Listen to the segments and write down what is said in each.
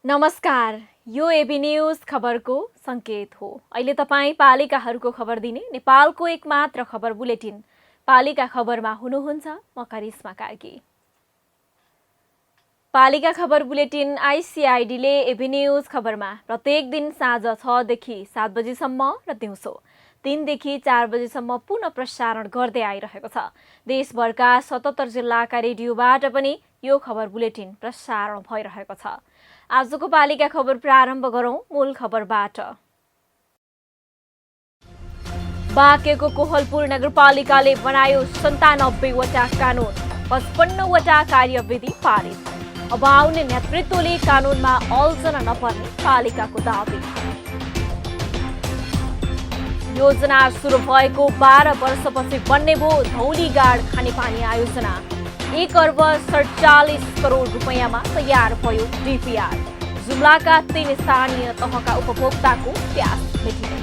नमस्कार, यो AB news खबरको संकेत हो। अहिले तपाईँ पालिकाहरूको खबर दिने नेपालको एकमात्र खबर बुलेटिन पालिका खबरमा हुनुहुन्छ म करिश्मा कार्की। पालिका खबर बुलेटिन आइसिआइडीले एबी न्यूज खबरमा प्रत्येक दिन साँझ 6 देखि 7 बजेसम्म र दिउँसो 3 देखि 4 बजेसम्म पुनः प्रसारण गर्दै आइरहेको छ। देशभरका 77 जिल्लाका रेडियोबाट पनि यो खबर बुलेटिन प्रसारण भइरहेको छ। आजको पालिका खबर प्रारम्भ गरौं मूल खबरबाट। बाँकेको कोहलपुर नगरपालिकाले बनायो 97 वटा कानून, 55 वटा कार्यविधि पारित। अब आउने नेतृत्वले कानूनमा अल्झन नपर्ने पालिकाको दावी। योजना सुरु भएको 12 वर्षपछि बन्ने भो धौलीगाड खानेपानी आयोजना। 1 अर्ब 47 करोड रुपैयाँमा तयार भयो डिपिआर। जुम्लाका 3 स्थानीय तहका उपभोक्ताको प्यास मेटिने।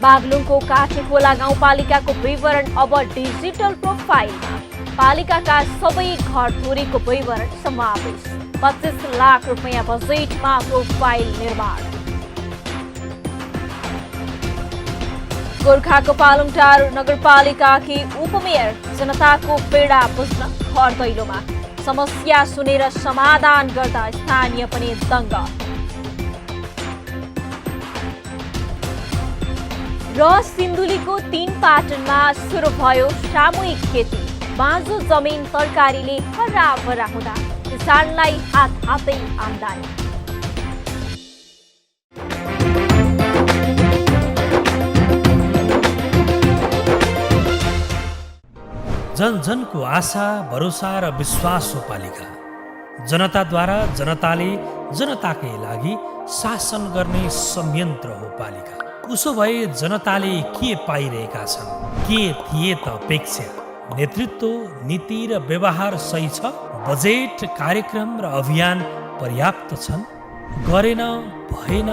बागलुङको काठेखोला गाउँपालिकाको विवरण अब डिजिटल प्रोफाइलमा। पालिकाका सबै घरधुरीको विवरण समावेश। 25 लाख रुपैयाँ बजेटमा प्रोफाइल निर्माण। गोर्खाको पालुङटार नगरपालिकाकी उपमेयर जनताको पीडा बुझ्न घर दैलोमा। समस्या सुनेर समाधान गर्दा स्थानीय पनि दङ्ग। र सिन्धुलीको 3 पाटनमा सुरु भयो सामूहिक खेती। बाँझो जमिन तरकारीले हराभरा हुँदा किसानलाई हातै आम्दानी। जन जनको आशा, भरोसा र विश्वास हो पालिका। जनताद्वारा जनताले जनताकै लागि शासन गर्ने संयन्त्र हो पालिका। उसो भए जनताले के पाइरहेका छन्? के थिए त अपेक्षा? नेतृत्व, नीति र व्यवहार सही छ? बजेट, कार्यक्रम र अभियान पर्याप्त छन्? गरेन, भएन,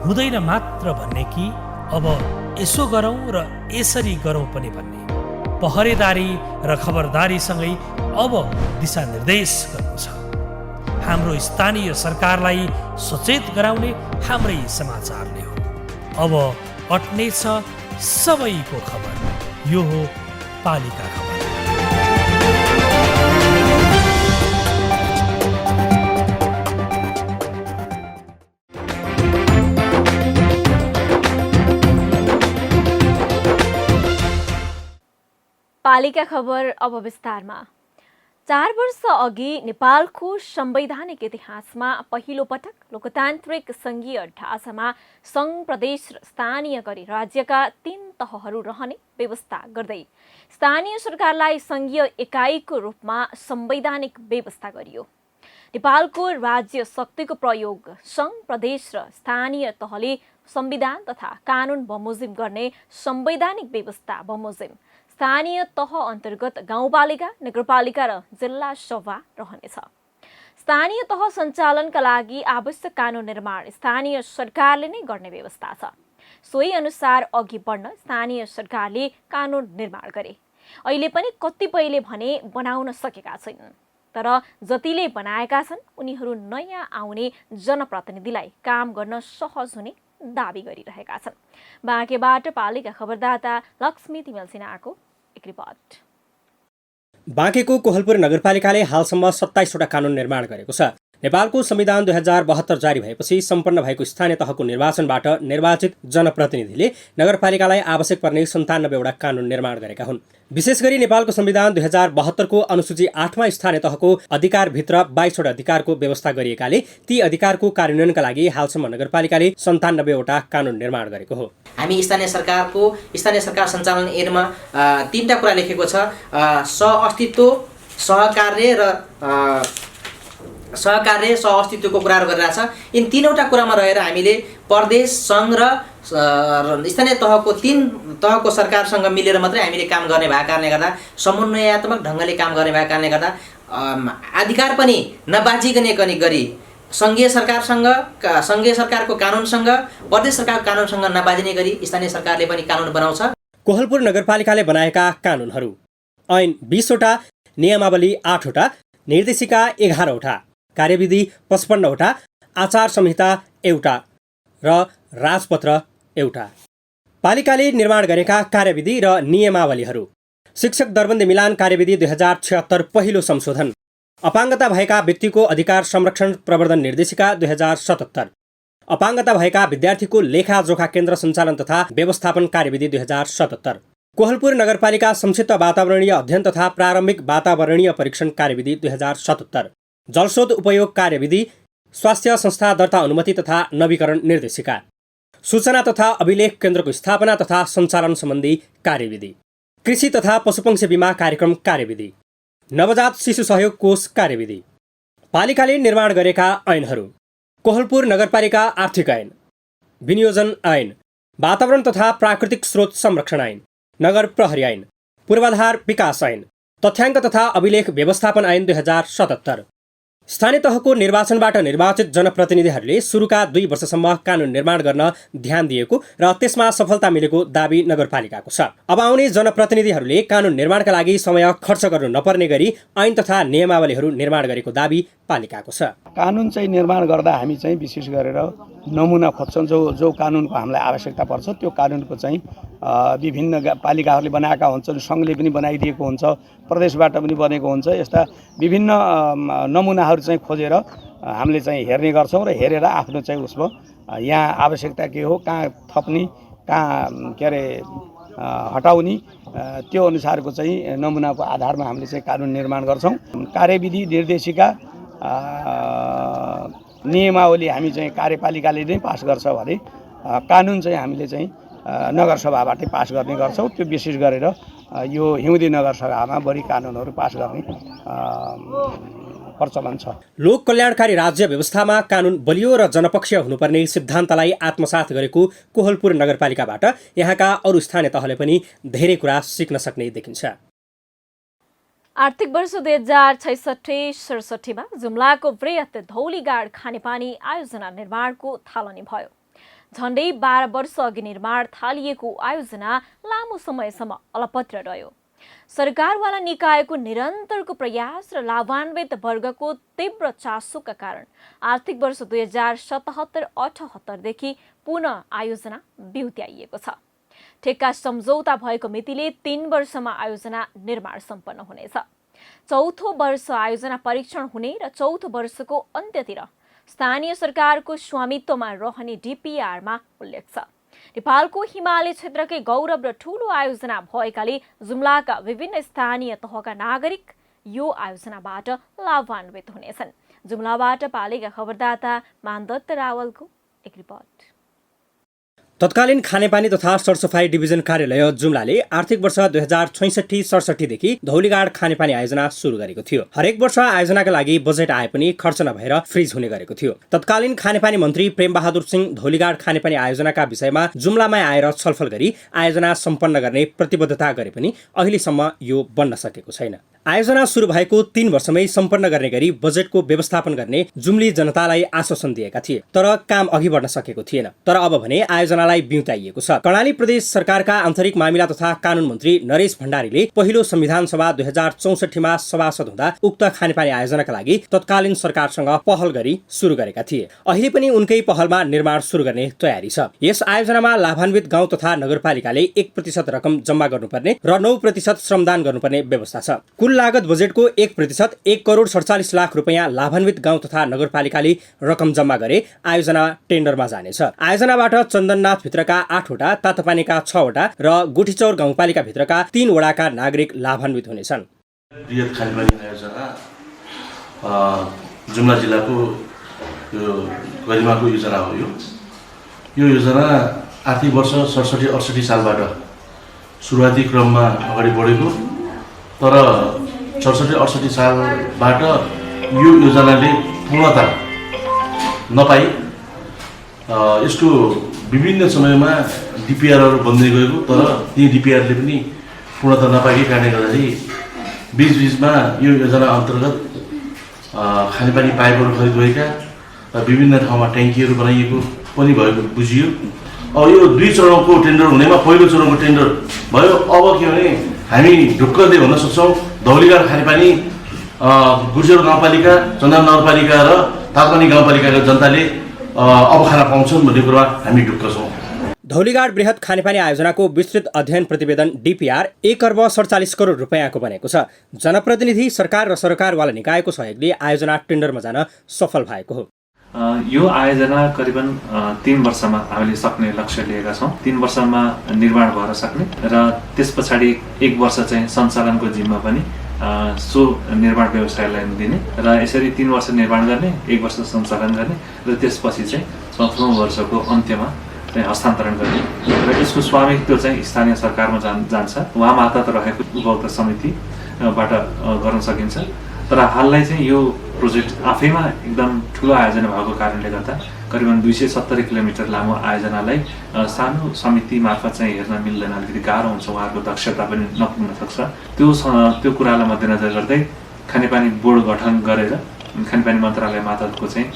हुँदैन मात्र भन्ने कि अब यसो गरौँ र यसरी गरौँ पनि भन्ने? पहरेदारी र खबरदारीसँगै अब दिशानिर्देश गर्नु छ। हाम्रो स्थानीय सरकारलाई सचेत गराउने हाम्रै समाचारले हो। अब अट्नेछ सबैको खबर। यो हो पालिका खबर। पालिका खबर अब विस्तारमा। 4 वर्ष अघि नेपालको संवैधानिक इतिहासमा पहिलो पटक लोकतान्त्रिक संघीय ढाँचामा सङ्घ, प्रदेश र स्थानीय गरी राज्यका 3 तहहरू रहने व्यवस्था गर्दै स्थानीय सरकारलाई संघीय एकाइको रूपमा संवैधानिक व्यवस्था गरियो। नेपालको राज्य शक्तिको प्रयोग सङ्घ, प्रदेश र स्थानीय तहले संविधान तथा कानुन बमोजिम गर्ने संवैधानिक व्यवस्था बमोजिम स्थानीय तह अन्तर्गत गाउँपालिका, नगरपालिका र जिल्ला सभा रहनेछ। स्थानीय तह सञ्चालनका लागि आवश्यक कानुन निर्माण स्थानीय सरकारले नै गर्ने व्यवस्था छ। सोही अनुसार अघि बढ्न स्थानीय सरकारले कानुन निर्माण गरे। अहिले पनि कतिपयले भने बनाउन सकेका छैनन्, तर जतिले बनाएका छन् उनीहरू नयाँ आउने जनप्रतिनिधिलाई काम गर्न सहज हुने दावी गरिरहेका छन्। बाँकेबाट पालिका खबरदाता लक्ष्मी तिमेल सिन्हाको एक रिपोर्ट। बाँकेको कोहलपुर नगरपालिकाले हालसम्म 27 वटा कानुन निर्माण गरेको छ। नेपालको संविधान 2072 जारी भएपछि सम्पन्न भएको स्थानीय तहको निर्वाचनबाट निर्वाचित जनप्रतिनिधिले नगरपालिकालाई आवश्यक पर्ने 97 वटा कानुन निर्माण गरेका हुन्। विशेष गरी नेपालको संविधान 2072 को अनुसूची 8मा स्थानीय तहको अधिकारभित्र 22 वटा अधिकारको व्यवस्था गरिएकाले ती अधिकारको कार्यान्वयनका लागि हालसम्म नगरपालिकाले 97 वटा कानुन निर्माण गरेको हो। हामी स्थानीय सरकार सञ्चालन ऐनमा 3टा कुरा लेखेको छ। सहअस्तित्व, सहकार्य र सहकार्य सहअस्तित्वको कुराहरू गरिरहेछ। यिन तीनवटा कुरामा रहेर हामीले प्रदेश सङ्घ र स्थानीय तहको 3 तहको सरकारसँग मिलेर मात्रै हामीले काम गर्ने भएको कारणले गर्दा समन्वयात्मक ढङ्गले काम गर्ने भएको कारणले गर्दा अधिकार पनि नबाजिकने गरी सङ्घीय सरकारको कानुनसँग प्रदेश सरकारको कानुनसँग नबाजिने गरी स्थानीय सरकारले पनि कानुन बनाउँछ। कोहलपुर नगरपालिकाले बनाएका कानुनहरू: ऐन 20 वटा, नियमावली 8 वटा, निर्देशिका 11 वटा, कार्यविधि 55 वटा, आचार संहिता 1 र राजपत्र 1। पालिकाले निर्माण गरेका कार्यविधि र नियमावलीहरू: शिक्षक दरबन्दी मिलान कार्यविधि 2076 पहिलो संशोधन, अपाङ्गता भएका व्यक्तिको अधिकार संरक्षण प्रवर्धन निर्देशिका 2077, अपाङ्गता भएका विद्यार्थीको लेखाजोखा केन्द्र सञ्चालन तथा व्यवस्थापन कार्यविधि 2077, कोहलपुर नगरपालिका संक्षिप्त वातावरणीय अध्ययन तथा प्रारम्भिक वातावरणीय परीक्षण कार्यविधि 2077, जलस्रोत उपयोग कार्यविधि, स्वास्थ्य संस्था दर्ता अनुमति तथा नवीकरण निर्देशिका, सूचना तथा अभिलेख केन्द्रको स्थापना तथा सञ्चालन सम्बन्धी कार्यविधि, कृषि तथा पशुपक्षी बीमा कार्यक्रम कार्यविधि, नवजात शिशु सहयोग कोष कार्यविधि। पालिकाले निर्माण गरेका ऐनहरू: कोहलपुर नगरपालिका आर्थिक ऐन, विनियोजन ऐन, वातावरण तथा प्राकृतिक स्रोत संरक्षण ऐन, नगर प्रहरी ऐन, पूर्वाधार विकास ऐन, तथ्याङ्क तथा अभिलेख व्यवस्थापन ऐन 2077। स्थानीय तहको निर्वाचनबाट निर्वाचित जनप्रतिनिधिहरूले सुरुका 2 वर्षसम्म कानुन निर्माण गर्न ध्यान दिएको र त्यसमा सफलता मिलेको दाबी नगरपालिकाको छ। अब आउने जनप्रतिनिधिहरूले कानुन निर्माणका लागि समय खर्च गर्नु नपर्ने गरी ऐन तथा नियमावलीहरू निर्माण गरेको दाबी पालिकाको छ। कानुन चाहिँ निर्माण गर्दा हामी चाहिँ विशेष गरेर नमुना खोज्छौँ। जो कानुनको हामीलाई आवश्यकता पर्छ त्यो कानुनको चाहिँ विभिन्न पालिकाहरूले बनाएका हुन्छन्, सङ्घले पनि बनाइदिएको हुन्छ, प्रदेशबाट पनि बनेको हुन्छ। यस्ता विभिन्न नमुनाहरू चाहिँ खोजेर हामीले चाहिँ हेर्ने गर्छौँ र हेरेर आफ्नो चाहिँ उसमा यहाँ आवश्यकता के हो, कहाँ थप्ने, कहाँ हटाउने, त्यो अनुसारको चाहिँ नमुनाको आधारमा हामीले चाहिँ कानुन निर्माण गर्छौँ। कार्यविधि, निर्देशिका, नियमावली हामी चाहिँ कार्यपालिकाले नै पास गर्छ भने कानुन चाहिँ हामीले चाहिँ नगरसभाबाटै पास गर्ने गर्छौँ। त्यो विशेष गरेर यो हिउँदे नगरसभामा बढी कानुनहरू पास गर्ने प्रचलन छ। लोक कल्याणकारी राज्य व्यवस्थामा कानुन बलियो र जनपक्षीय हुनुपर्ने सिद्धान्तलाई आत्मसात गरेको कोहलपुर नगरपालिकाबाट यहाँका अरू स्थानीय तहले पनि धेरै कुरा सिक्न सक्ने देखिन्छ। आर्थिक वर्ष 2066-67 मा जुम्लाको वृहत धौलीगाड खानेपानी आयोजना निर्माणको थालनी भयो। झण्डै 12 वर्ष अघि निर्माण थालिएको आयोजना लामो समयसम्म अलपत्र रह्यो। सरकारवाला निकायको निरन्तरको प्रयास र लाभान्वित वर्गको तीव्र चासोका कारण आर्थिक वर्ष 2077-78 देखि पुनः आयोजना बिउत्याइएको छ। ठेक्का सम्झौता भएको मितिले 3 वर्षमा आयोजना निर्माण सम्पन्न हुनेछ। चौथो वर्ष आयोजना परीक्षण हुने र चौथो वर्षको अन्त्यतिर स्थानीय सरकारको स्वामित्वमा रहने डिपिआरमा उल्लेख छ। नेपालको हिमाली क्षेत्रकै गौरव र ठूलो आयोजना भएकाले जुम्लाका विभिन्न स्थानीय तहका नागरिक यो आयोजनाबाट लाभान्वित हुनेछन्। जुम्लाबाट पालेका खबरदाता मानदत्त रावलको एक रिपोर्ट। तत्कालीन खानेपानी तथा सरसफाई डिभिजन कार्यालय जुम्लाले आर्थिक वर्ष 2066-67 देखि धौलीगाड खानेपानी आयोजना सुरु गरेको थियो। हरेक वर्ष आयोजनाका लागि बजेट आए पनि खर्च नभएर फ्रिज हुने गरेको थियो। तत्कालीन खानेपानी मन्त्री प्रेमबहादुर सिंह धौलीगाड खानेपानी आयोजनाका विषयमा जुम्लामा आएर छलफल गरी आयोजना सम्पन्न गर्ने प्रतिबद्धता गरे पनि अहिलेसम्म यो बन्न सकेको छैन। आयोजना सुरु भएको 3 वर्षमै सम्पन्न गर्ने गरी बजेटको व्यवस्थापन गर्ने जुम्ली जनतालाई आश्वासन दिएका थिए, तर काम अघि बढ्न सकेको थिएन। तर अब भने आयोजनालाई बिउताइएको छ। कर्णाली प्रदेश सरकारका आन्तरिक मामिला तथा कानुन मन्त्री नरेश भण्डारीले पहिलो संविधान सभा 2064 मा सभासद हुँदा उक्त खानेपानी आयोजनाका लागि तत्कालीन सरकारसँग पहल गरी सुरु गरेका थिए। अहिले पनि उनकै पहलमा निर्माण सुरु गर्ने तयारी छ। यस आयोजनामा लाभान्वित गाउँ तथा नगरपालिकाले 1% रकम जम्मा गर्नुपर्ने र 9% श्रमदान गर्नुपर्ने व्यवस्था छ। कुल लागत बजेटको 1% 1,47,00,000 रुपैयाँ लाभान्वित गाउँ तथा नगरपालिकाले रकम जम्मा गरे आयोजना टेन्डरमा जानेछ। आयोजनाबाट चन्दननाथ भित्रका 8 वटा, तातोपानीका 6 वटा र गुठीचौर गाउँपालिका भित्रका 3 वडाका नागरिक लाभान्वित हुनेछन्। वृहत खानेपानी आयोजना जुम्ला जिल्लाको गरिमाको योजना हो। यो योजना आर्थिक वर्ष 67-68 सालबाट सुरुवाती क्रममा अगाडि बढेको, तर 67-68 सालबाट यो योजनाले पूर्णता नपाई यसको विभिन्न समयमा डिपिआरहरू बन्दै गएको, तर ती डिपिआरले पनि पूर्णता नपाएकै कारणले गर्दाखेरि बिचबिचमा यो योजना अन्तर्गत खानेपानी पाइपहरू खरिद भएका र विभिन्न ठाउँमा ट्याङ्कीहरू बनाइएको पनि भएको बुझियो। अब यो 2 चरणको टेन्डर हुनेमा पहिलो चरणको टेन्डर भयो। अब के भने हामी ढुक्कले भन्न सक्छौँ धौलीघाट खानेपानी गुर्जर गाउँपालिका, चन्दन नगरपालिका र तालपानी गाउँपालिकाका जनताले अब खाना पाउँछन् भन्ने कुरामा हामी ढुक्क छौँ। धौलीघाट बृहत खानेपानी आयोजनाको विस्तृत अध्ययन प्रतिवेदन डिपिआर 1 अर्ब 47 करोड रुपियाँको बनेको छ। जनप्रतिनिधि सरकार र सरकारवाला निकायको सहयोगले आयोजना टेन्डरमा जान सफल भएको हो। यो आयोजना करिबन 3 वर्षमा हामीले सक्ने लक्ष्य लिएका छौँ। 3 वर्षमा निर्माण भएर सक्ने र त्यस पछाडि 1 वर्ष चाहिँ सञ्चालनको जिम्मा पनि सो निर्माण व्यवसायलाई दिने र यसरी 3 वर्ष निर्माण गर्ने, 1 वर्ष सञ्चालन गर्ने र त्यसपछि चाहिँ 4औं वर्षको अन्त्यमा चाहिँ हस्तान्तरण गर्ने र यसको स्वामित्व चाहिँ स्थानीय सरकारमा जान्छ। उहाँ मार्फत रहेको उपभोक्ता समितिबाट गर्न सकिन्छ। तर हाललाई चाहिँ यो प्रोजेक्ट आफैमा एकदम ठुलो आयोजना भएको कारणले गर्दा करिबन 270 किलोमिटर लामो आयोजनालाई सानो समिति मार्फत चाहिँ हेर्न मिल्दैन, अलिकति गाह्रो हुन्छ, उहाँहरूको दक्षता पनि नपुग्न सक्छ। त्यो कुरालाई मध्यनजर गर्दै खानेपानी बोर्ड गठन गरेर खानेपानी मन्त्रालय मार्फतको चाहिँ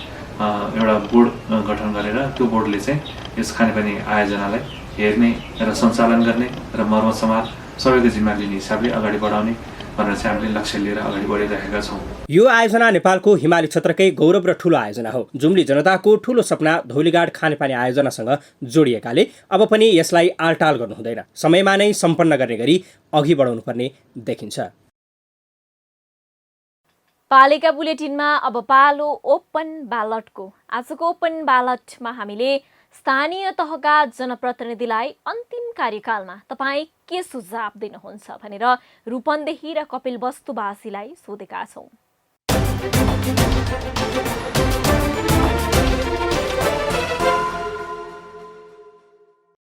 एउटा बोर्ड गठन गरेर त्यो बोर्डले चाहिँ यस खानेपानी आयोजनालाई हेर्ने र सञ्चालन गर्ने र मर्मत समाज सबैको जिम्मा लिने हिसाबले अगाडि बढाउने भनेर चाहिँ हामीले लक्ष्य लिएर अगाडि बढिरहेका छौँ। यो आयोजना नेपालको हिमाली क्षेत्रकै गौरव र ठूलो आयोजना हो। जुम्ली जनताको ठूलो सपना धौलीघाट खानेपानी आयोजनासँग जोडिएकाले अब पनि यसलाई आलटाल गर्नु हुँदैन, समयमा नै सम्पन्न गर्ने गरी अघि बढाउनु पर्ने देखिन्छ। पालिका बुलेटिनमा अब पालो ओपन ब्यालटको। आजको ओपन ब्यालटमा हामीले स्थानीय तहका जनप्रतिनिधिलाई अन्तिम कार्यकालमा तपाईँ के सुझाव दिनुहुन्छ भनेर रूपन्देही र कपिलवस्तुवासीलाई सोधेका छौँ।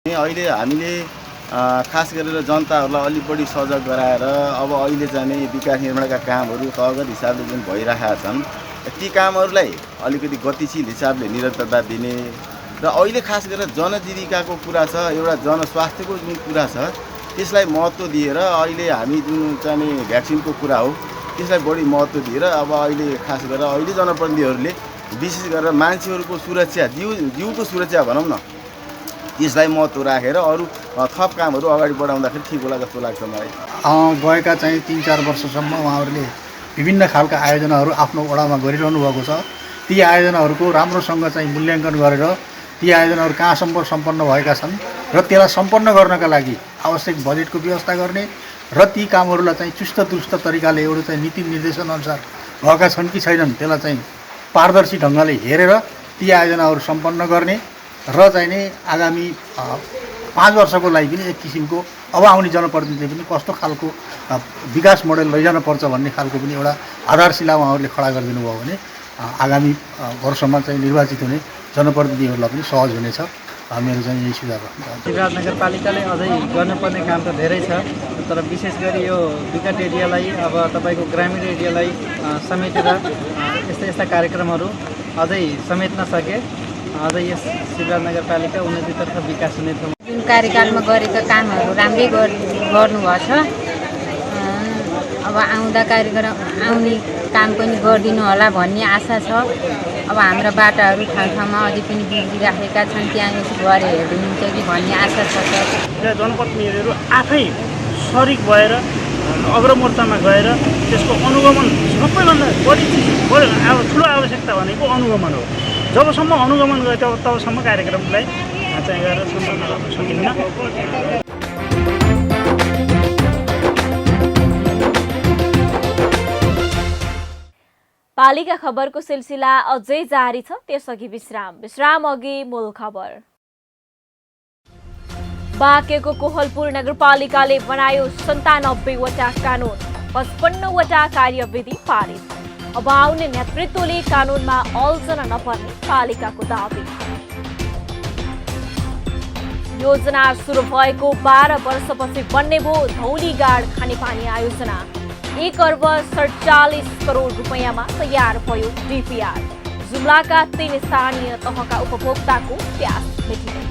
अहिले हामीले खास गरेर जनताहरूलाई अलिक बढी सजग गराएर अब अहिले चाहिँ विकास निर्माणका कामहरू तहगत हिसाबले जुन भइरहेका छन् ती कामहरूलाई अलिकति गतिशील हिसाबले निरन्तरता दिने र अहिले खास गरेर जनजीविकाको कुरा छ, एउटा जनस्वास्थ्यको जुन कुरा छ त्यसलाई महत्त्व दिएर अहिले हामी जुन चाहिँ भ्याक्सिनको कुरा हो त्यसलाई बढी महत्त्व दिएर अब अहिले खास गरेर अहिले जनप्रतिनिधिहरूले विशेष गरेर मान्छेहरूको सुरक्षा, जीवको सुरक्षा भनौँ न, त्यसलाई महत्त्व राखेर अरू थप कामहरू अगाडि बढाउँदाखेरि ठिक होला जस्तो लाग्छ मलाई। गएका चाहिँ 3-4 वर्षसम्म उहाँहरूले विभिन्न खालका आयोजनाहरू आफ्नो वडामा गरिरहनु भएको छ। ती आयोजनाहरूको राम्रोसँग चाहिँ मूल्याङ्कन गरेर ती आयोजनाहरू कहाँसम्म सम्पन्न भएका छन् र त्यसलाई सम्पन्न गर्नका लागि आवश्यक बजेटको व्यवस्था गर्ने र ती कामहरूलाई चाहिँ चुस्त दुरुस्त तरिकाले एउटा चाहिँ नीति निर्देशनअनुसार भएका छन् कि छैनन् त्यसलाई चाहिँ पारदर्शी ढङ्गले हेरेर ती आयोजनाहरू सम्पन्न गर्ने र चाहिँ नि आगामी 5 वर्षको लागि पनि एक किसिमको अब आउने जनप्रतिनिधिले पनि कस्तो खालको विकास मोडेल लैजानुपर्छ भन्ने खालको पनि एउटा आधारशिला उहाँहरूले खडा गरिदिनु भयो भने आगामी वर्षमा चाहिँ निर्वाचित हुने जनप्रतिनिधिहरूलाई पनि सहज हुनेछ। मेरो चाहिँ यही सुझाव हो। शिवराज नगरपालिकाले अझै गर्नुपर्ने काम त धेरै छ, तर विशेष गरी यो विकट एरियालाई अब तपाईँको ग्रामीण एरियालाई समेटेर यस्ता कार्यक्रमहरू अझै समेट्न सके अझै यस शिवराज नगरपालिका उन्नतितर्फ विकास हुने छ। जुन कार्यकालमा गरेका कामहरू राम्रै गर्नुभएको छ, अब आउँदा कार्यक्रम आउने काम पनि गरिदिनु होला भन्ने आशा छ। अब हाम्रा बाटाहरू ठाउँमा अझै पनि बिग्रिराखेका छन्, त्यहाँ यसो गएर हेरिदिनुहुन्छ कि भन्ने आशा छ। र जनप्रतिनिधिहरू आफै सरिक भएर अग्रमोर्चामा गएर त्यसको अनुगमन सबैभन्दा बढी ठुलो आवश्यकता भनेको अनुगमन हो। जबसम्म अनुगमन गयो तबसम्म कार्यक्रमलाई चाहिँ गरेर सम्पन्न गर्न सकिन्न। पालिका खबरको सिलसिला अझै जारी छ, त्यसअघि विश्राम अघि मूल खबर। बाँकेको कोहलपुर नगरपालिकाले बनायो 97वटा कानुन, 55वटा कार्यविधि पारित। अब आउने नेतृत्वले कानुनमा अल्झन नपर्ने पालिकाको दावी। योजना सुरु भएको 12 वर्षपछि बन्ने भो धौलीघाट खानेपानी आयोजना। 1 अर्ब 47 करोड रुपियाँमा तयार भयो डिपिआर। जुम्लाका 3 स्थानीय तहका उपभोक्ताको प्यास मेटिँदै।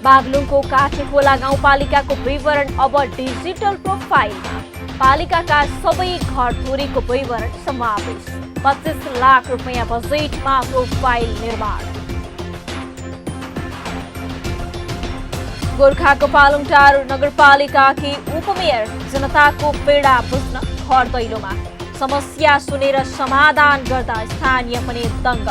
बागलुङको काठेखोला गाउँपालिकाको विवरण अब डिजिटल प्रोफाइलमा। पालिकाका सबै घरधुरीको विवरण समावेश। 25 लाख रुपियाँ बजेटमा प्रोफाइल निर्माण। गोर्खाको पालुङटार नगरपालिकाकी उपमेयर जनताको पीडा बुझ्न घर दैलोमा। समस्या सुनेर समाधान गर्दा स्थानीय पनि दङ्ग।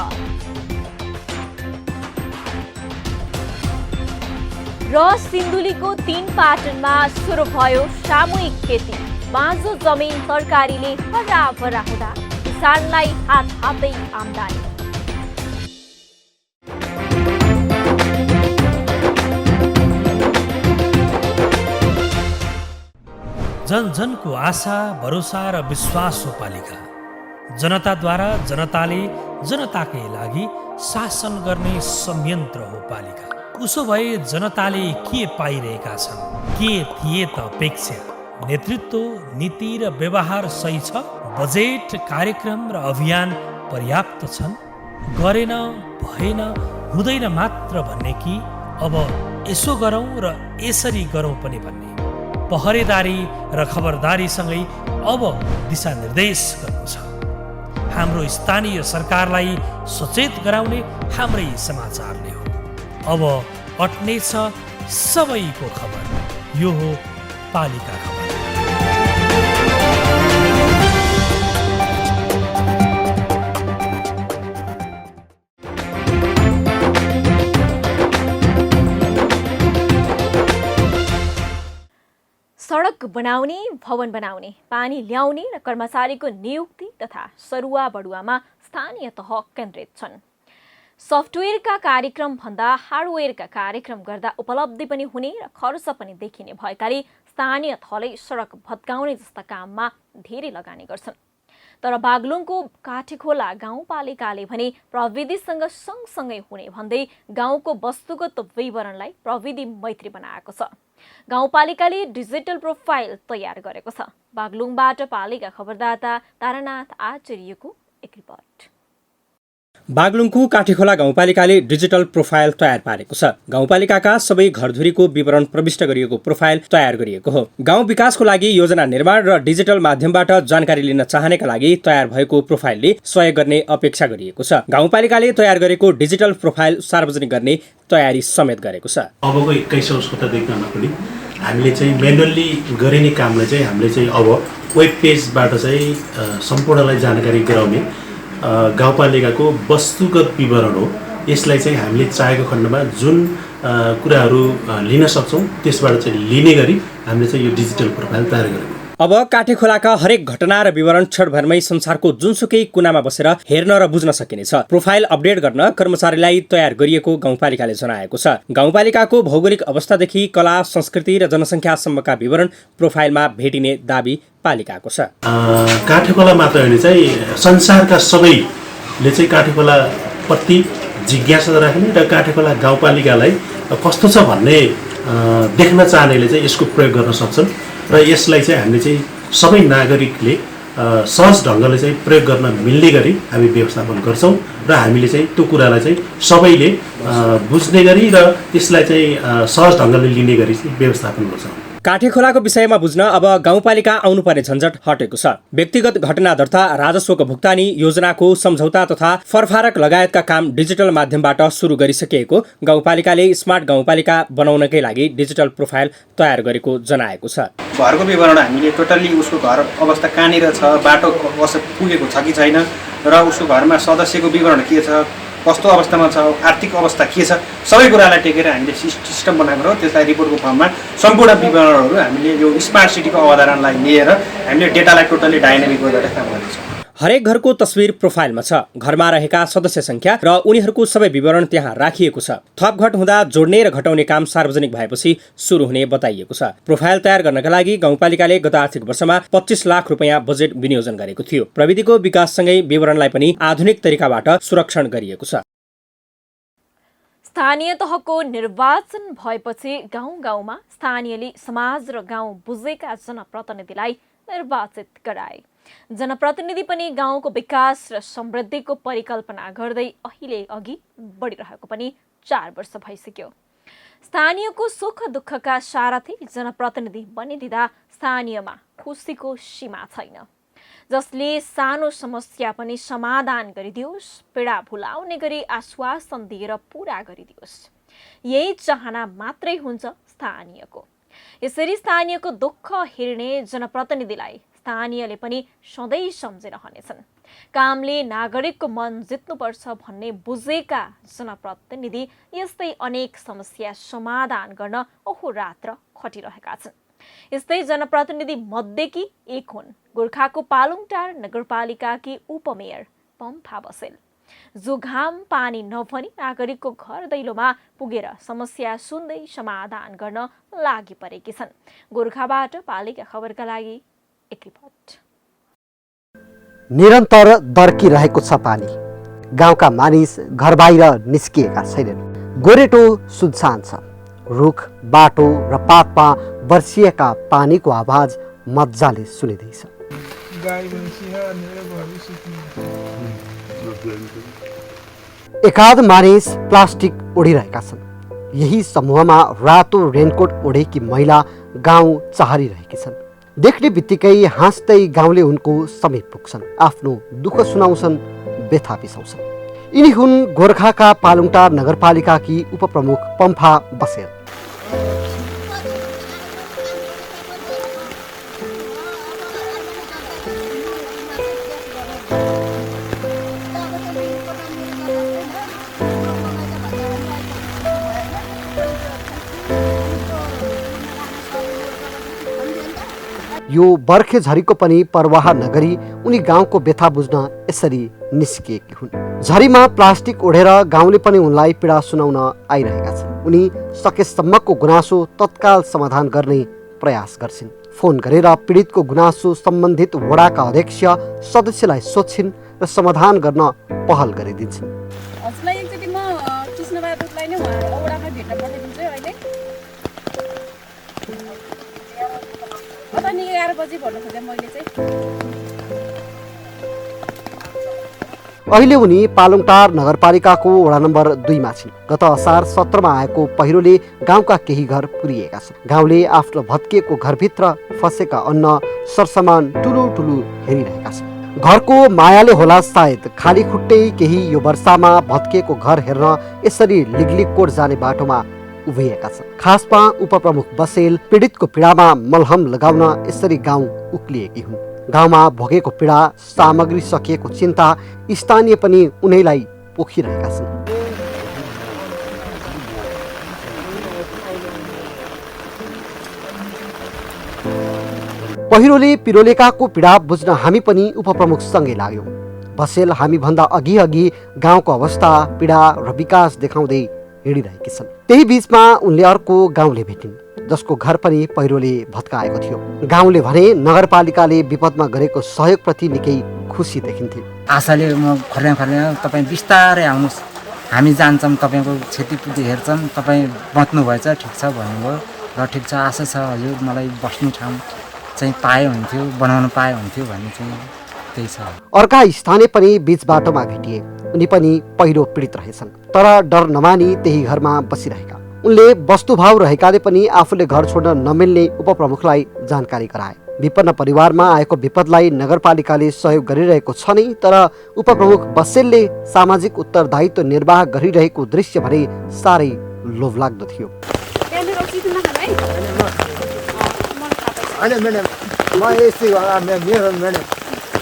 र सिन्धुलीको 3 पाटनमा सुरु भयो सामूहिक खेती। बाँझो जमिन तरकारीले हराभरा हुँदा किसानलाई हातै आम्दानी। जन जनको आशा भरोसा र विश्वास हो पालिका। जनताद्वारा जनताले जनताकै लागि शासन गर्ने संयन्त्र हो पालिका। उसो भए जनताले के पाइरहेका छन्, के थिए त अपेक्षा? नेतृत्व, नीति र व्यवहार सही छ? बजेट, कार्यक्रम र अभियान पर्याप्त छन्? गरेन, भएन, हुँदैन मात्र भन्ने कि अब यसो गरौँ र यसरी गरौँ पनि भन्ने? पहरेदारी र खबरदारीसँगै अब दिशानिर्देश गर्नु छ। हाम्रो स्थानीय सरकारलाई सचेत गराउने हाम्रै समाचारले हो। अब अट्नेछ सबैको खबर। यो हो पालिका खबर। सडक बनाउने, भवन बनाउने, पानी ल्याउने र कर्मचारीको नियुक्ति तथा सरुवा बढुवामा स्थानीय तह केन्द्रित छन्। सफ्टवेयरका कार्यक्रम भन्दा हार्डवेयरका कार्यक्रम गर्दा उपलब्धि पनि हुने र खर्च पनि देखिने भएकाले स्थानीय तहले सडक भत्काउने जस्ता काममा धेरै लगानी गर्छन्। तर बागलुङको काठेखोला गाउँपालिकाले भने प्रविधिसँग सँगसँगै हुने भन्दै गाउँको वस्तुगत विवरणलाई प्रविधि मैत्री बनाएको छ। गाउँपालिकाले डिजिटल प्रोफाइल तयार गरेको छ। बागलुङबाट पालिका खबरदाता तारानाथ आचार्यको एक रिपोर्ट। बागलुङको काठेखोला गाउँपालिकाले डिजिटल प्रोफाइल तयार पारेको छ। गाउँपालिकाका सबै घरधुरीको विवरण प्रविष्ट गरिएको प्रोफाइल तयार गरिएको हो। गाउँ विकासको लागि योजना निर्माण र डिजिटल माध्यमबाट जानकारी लिन चाहनेका लागि तयार भएको प्रोफाइलले सहयोग गर्ने अपेक्षा गरिएको छ। गाउँपालिकाले तयार गरेको डिजिटल प्रोफाइल सार्वजनिक गर्ने तयारी समेत गरेको छ। अबको 21औं शताब्दीमा पनि हामीले चाहिँ म्यानुअली गरिने कामलाई चाहिँ हामीले चाहिँ अब वेब पेजबाट चाहिँ सम्पूर्णलाई जानकारी गराउने गाउँपालिकाको वस्तुगत विवरण हो। यसलाई चाहिँ हामीले चाहेको खण्डमा जुन कुराहरू लिन सक्छौँ त्यसबाट चाहिँ लिने गरी हामीले चाहिँ यो डिजिटल प्रोफाइल तयार गरेको। अब काठेखोलाका हरेक घटना र विवरण क्षणभरमै संसारको जुनसुकै कुनामा बसेर हेर्न र बुझ्न सकिनेछ। प्रोफाइल अपडेट गर्न कर्मचारीलाई तयार गरिएको गाउँपालिकाले जनाएको छ। गाउँपालिकाको भौगोलिक अवस्थादेखि कला, संस्कृति र जनसङ्ख्यासम्मका विवरण प्रोफाइलमा भेटिने दाबी पालिकाको छ। काठेखोला मात्र होइन चाहिँ संसारका सबैले चाहिँ काठेखोला प्रति जिज्ञासा राख्ने र काठेखोला गाउँपालिकालाई कस्तो छ भन्ने देख्न चाहनेले चाहिँ यसको प्रयोग गर्न सक्छन् र यसलाई चाहिँ हामीले चाहिँ सबै नागरिकले सहज ढङ्गले चाहिँ प्रयोग गर्न मिल्ने गरी हामी व्यवस्थापन गर्छौँ र हामीले चाहिँ त्यो कुरालाई चाहिँ सबैले बुझ्ने गरी र यसलाई चाहिँ सहज ढङ्गले लिने गरी चाहिँ व्यवस्थापन गर्छौँ। काठेखोलाको विषयमा बुझ्न अब गाउँपालिका आउनुपर्ने झन्झट हटेको छ। व्यक्तिगत घटना दर्ता, राजस्वको भुक्तानी, योजनाको सम्झौता तथा फरफारक लगायतका काम डिजिटल माध्यमबाट सुरु गरिसकिएको गाउँपालिकाले स्मार्ट गाउँपालिका बनाउनकै लागि डिजिटल प्रोफाइल तयार गरेको जनाएको छ। घरको विवरण हामीले टोटल्ली उसको घर अवस्था कहाँनिर छ, बाटो पुगेको छ कि छैन र उसको घरमा सदस्यको विवरण के छ, कस्तो अवस्थामा छ, आर्थिक अवस्था के छ, सबै कुरालाई टेकेर हामीले सिस्टम बनाएको र त्यसलाई रिपोर्टको फर्ममा सम्पूर्ण विवरणहरू हामीले यो स्मार्ट सिटीको अवधारणालाई लिएर हामीले डेटालाई टोटल्ली डाइनामिक गरेर काम गर्दैछौँ। हरेक घरको तस्विर प्रोफाइलमा छ। घरमा रहेका सदस्य संख्या र उनीहरूको सबै विवरण त्यहाँ राखिएको छ। थपघट हुँदा जोड्ने र घटाउने काम सार्वजनिक भएपछि सुरु हुने बताइएको छ। प्रोफाइल तयार गर्नका लागि गाउँपालिकाले गत आर्थिक वर्षमा 25 लाख रुपियाँ बजेट विनियोजन गरेको थियो। प्रविधिको विकाससँगै विवरणलाई पनि आधुनिक तरिकाबाट सुरक्षण गरिएको छ। स्थानीय तहको निर्वाचन भएपछि गाउँ गाउँमा स्थानीयले समाज र गाउँ बुझेका जनप्रतिनिधिलाई निर्वाचित गराए। जनप्रतिनिधि पनि गाउँको विकास र समृद्धिको परिकल्पना गर्दै अहिले अघि बढिरहेको पनि 4 वर्ष भइसक्यो। स्थानीयको सुख दुःखका सारथी जनप्रतिनिधि बनिदिँदा स्थानीयमा खुसीको सीमा छैन। जसले सानो समस्या पनि समाधान गरिदियोस्, पीडा भुलाउने गरी आश्वासन दिएर पूरा गरिदियोस्, यही चाहना मात्रै हुन्छ स्थानीयको। यसरी स्थानीयको दुःख हेर्ने जनप्रतिनिधिलाई स्थानीयले पनि सधैँ सम्झिरहनेछन्। कामले नागरिकको मन जित्नुपर्छ भन्ने बुझेका जनप्रतिनिधि यस्तै अनेक समस्या समाधान गर्न अहोरात्र खटिरहेका छन्। यस्तै जनप्रतिनिधि मध्येकी एक हुन् गोर्खाको पालुङटार नगरपालिकाकी उपमेयर पम्फा बसेल, जो घाम पानी नभनी नागरिकको घर दैलोमा पुगेर समस्या सुन्दै समाधान गर्न लागि परेकी छन्। गोर्खाबाट पालिका खबरका लागि एक रिपोर्ट। निरन्तर दर्किरहेको छ पानी। गाउँका मानिस घर बाहिर निस्किएका छैनन्। गोरेटो सुनसान छ। रुख, बाटो र पातमा बर्सिएका पानीको आवाज मजाले सुनिँदैछ। एकाध मानिस प्लास्टिक ओढिरहेका छन्। यही समूहमा रातो रेनकोट ओढेकी महिला गाउँ चाहरिरहेकी छन्। देख्ने बित्तिकै हाँस्दै गाउँले उनको समीप पुग्छन्, आफ्नो दुःख सुनाउँछन्, व्यथा पिसाउँछन्। यिनी हुन् गोर्खाका पालुङटार नगरपालिकाकी उपप्रमुख पम्फा बसेल। यो बर्खे झरीको पनि परवाह नगरी उनी गाउँको व्यथा बुझ्न यसरी निस्किएकी हुन्। झरीमा प्लास्टिक ओढेर गाउँले पनि उनलाई पीडा सुनाउन आइरहेका छन्। उनी सकेसम्मको गुनासो तत्काल समाधान गर्ने प्रयास गर्छिन्। फोन गरेर पीडितको गुनासो सम्बन्धित वडाका अध्यक्ष सदस्यलाई सोध्छिन् र समाधान गर्न पहल गरिदिन्छन्। हजुरलाई एकचोटि म कृष्णबहादुरलाई नै वडामा भेट्न पठाइदिन्छु अहिले। अनि 11 बजे भन्नु खोजेँ मैले चाहिँ। अहिले उनी पालुङटार नगरपालिकाको वडा नम्बर 2 मा छिन्। गत असार 17 मा आएको पहिरोले गाउँका केही घर पुरिएका छन्। गाउँले आफ्नो भत्किएको घरभित्र फसेका अन्न सरसामान ठुलो हेरिरहेका छन्। घरको मायाले होला सायद खाली खुट्टै केही यो वर्षामा भत्किएको घर हेर्न यसरी लिगलिगकोट जाने बाटोमा उभिएका छन्। खासमा उपप्रमुख बसेल पीडितको पीडामा मलहम लगाउन यसरी गाउँ उक्लिएकी हुन्। गाउँमा भोगेको पीडा, सामग्री सकिएको चिन्ता स्थानीय पनि उनैलाई पोखिरहेका छन्। पहिरोले पिरोलेकाको पीडा बुझ्न हामी पनि उपप्रमुखसँगै लाग्यौं। बसेल हामी भन्दा अघि गाउँको अवस्था, पीडा र विकास देखाउँदै हिँडिरहेकी छन्। त्यही बीचमा उनले अर्को गाउँले भेटिन् जसको घर पनि पहिरोले भत्काएको थियो। गाउँले भने नगरपालिकाले विपदमा गरेको सहयोगप्रति निकै खुसी देखिन्थे। आशाले म खर्या तपाईँ बिस्तारै आउनुहोस्, हामी जान्छौँ, तपाईँको क्षतिपूर्ति हेर्छौँ, तपाईँ बच्नु भएछ, ठिक छ भन्नुभयो। र ठिक छ, आशा छ हजुर, मलाई बस्ने ठाउँ चाहिँ पाए हुन्थ्यो, बनाउन पाए हुन्थ्यो भन्ने चाहिँ त्यही छ। अर्का स्थानीय पनि बीच बाटोमा भेटिए। उनी पनि पहिरो पीडित रहेछन्, तर डर नमानी त्यही घरमा बसिरहेका। उनले वस्तुभाव रहेकाले पनि आफूले घर छोड्न नमिल्ने उपप्रमुखलाई जानकारी गराए। विपन्न परिवारमा आएको विपदलाई नगरपालिकाले सहयोग गरिरहेको छ नै, तर उपप्रमुख बसेलले सामाजिक उत्तरदायित्व निर्वाह गरिरहेको दृश्य भने साह्रै लोभलाग्दो थियो।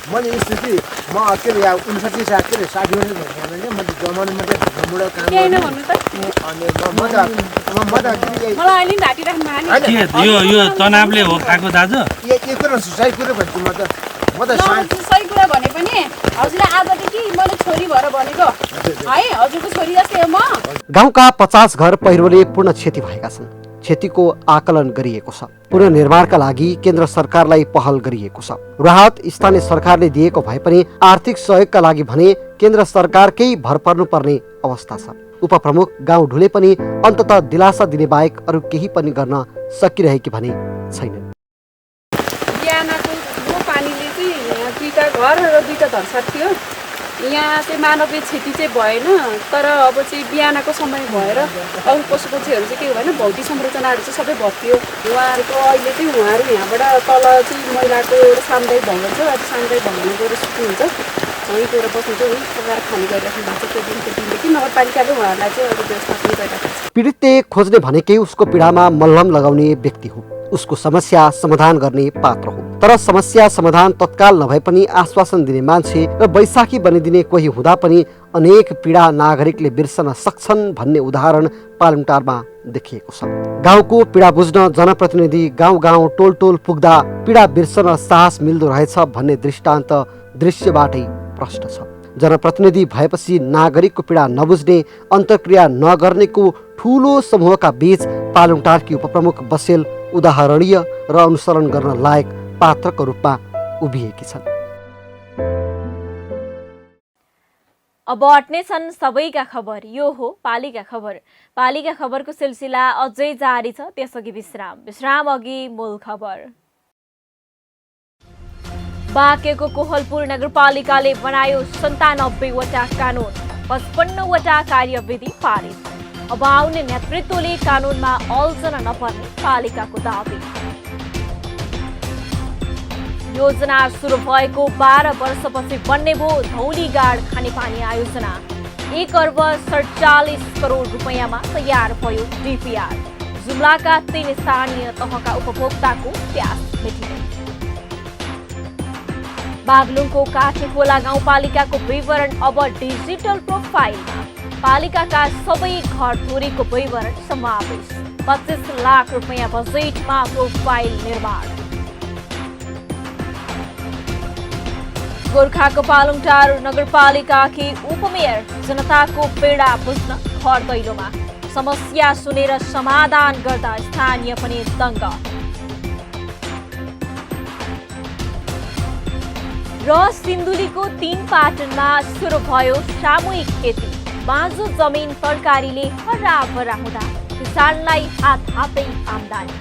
मैले स्थिति म के अरे 59 साल के अरे 60 मिनट भने म जमाना मात्रै घुमबाट काम गर्ने भन्नु त अनि म त मलाई अलि ढाटी राख्नु के यो तनावले हो खाएको दाजु? के कुरा सही कुरा भन्छु म त सही कुरा भने पनि हजुरलाई आजदेखि मैले छोरी भएर भनेको है, हजुरको छोरी जस्तै हो म। गाउँका 50 घर पहिरोले पूर्ण क्षति भएका छन्। क्षतिको आकलन गरिएको छ। पुनर्निर्माणका लागि केन्द्र सरकारलाई पहल गरिएको छ। राहत स्थानीय सरकारले दिएको भए पनि आर्थिक सहयोगका लागि भने केन्द्र सरकारकै भर पर्नुपर्ने अवस्था छ। उपप्रमुख गाउँ ढुले पनि अन्ततः दिलासा दिने बाहेक अरू केही पनि गर्न सकिरहेकी भने छैनन्। बिहानको ठुलो पानीले चाहिँ यहाँ 2टा घर र 2टा धरसाट थियो। यहाँ चाहिँ मानवीय क्षति चाहिँ भएन, तर अब चाहिँ बिहानको समय भएर अरू पशु पक्षीहरू चाहिँ के भएन, भौतिक संरचनाहरू चाहिँ सबै भत्कियो। उहाँहरूको अहिले चाहिँ उहाँहरू यहाँबाट तल चाहिँ महिलाको एउटा सामुदायिक भवन छ, आज सामुदायिक भवनमा गएर सुत्नुहुन्छ, वहीँ गएर बस्नुहुन्छ, वहीँ पकाएर खाने गरिराख्नु भएको छ। त्यो दिनदेखि नगरपालिकाले उहाँहरूलाई चाहिँ अहिले व्यवस्थापन गरिराखेको छ। पीडितले खोज्ने भनेकै उसको पीडामा मल्लम लगाउने व्यक्ति हो, उसको समस्या समाधान गर्ने पात्र हो। तर समस्या समाधान तत्काल नभए पनि आश्वासन दिने मान्छे र बैशाखी बनिदिने कोही हुँदा पनि अनेक पीडा नागरिकले बिर्सन सक्छन् भन्ने उदाहरण पालुङटारमा देखिएको छ। गाउँको पीडा बुझ्न जनप्रतिनिधि गाउँ गाउँ टोल टोल पुग्दा पीडा बिर्सन साहस मिल्दो रहेछ भन्ने दृष्टान्त दृश्यबाटै प्रष्ट छ। जनप्रतिनिधि भएपछि नागरिकको पीडा नबुझ्ने, अन्तर्क्रिया नगर्नेको ठूलो समूहका बीच पालुङटारकी उपप्रमुख बसेल उदाहरणीय र अनुसरण गर्न लायक पात्रको रूपमा उभिएकी छन्। अब अट्ने छन् सबैका खबर, यो हो पालिका खबर। पालिका खबरको सिलसिला अझै जारी छ, त्यसअघि विश्राम अघि मूल खबर। बाँकेको कोहलपुर नगरपालिकाले बनायो 97वटा कानुन, 55वटा कार्यविधि पारित। अब आउने नेतृत्वले कानुनमा अल्झन नपर्ने पालिकाको दाबी। योजना सुरु भएको 12 वर्षपछि बन्ने भयो धौलीगाड खानेपानी आयोजना। 1 अर्ब 47 करोड रुपैयाँमा तयार भयो डिपिआर। जुम्लाका 3 स्थानीय तहका उपभोक्ताको प्यास मेटिने। बागलुङको काठेखोला गाउँपालिकाको विवरण अब डिजिटल प्रोफाइलमा। पालिकाका सबै घरधुरीको विवरण समावेश। 25 लाख रुपैयाँ बजेटमा प्रोफाइल निर्माण। गोर्खाको पालुङटार नगरपालिकाकी उपमेयर जनताको पीडा बुझ्न घर दैलोमा। समस्या सुनेर समाधान गर्दा स्थानीय पनि दङ्ग। र सिन्धुलीको 3 पाटनमा सुरु भयो सामूहिक खेती। बाँझो जमिन तरकारीले हराभरा हुँदा किसानलाई हातै आम्दानी।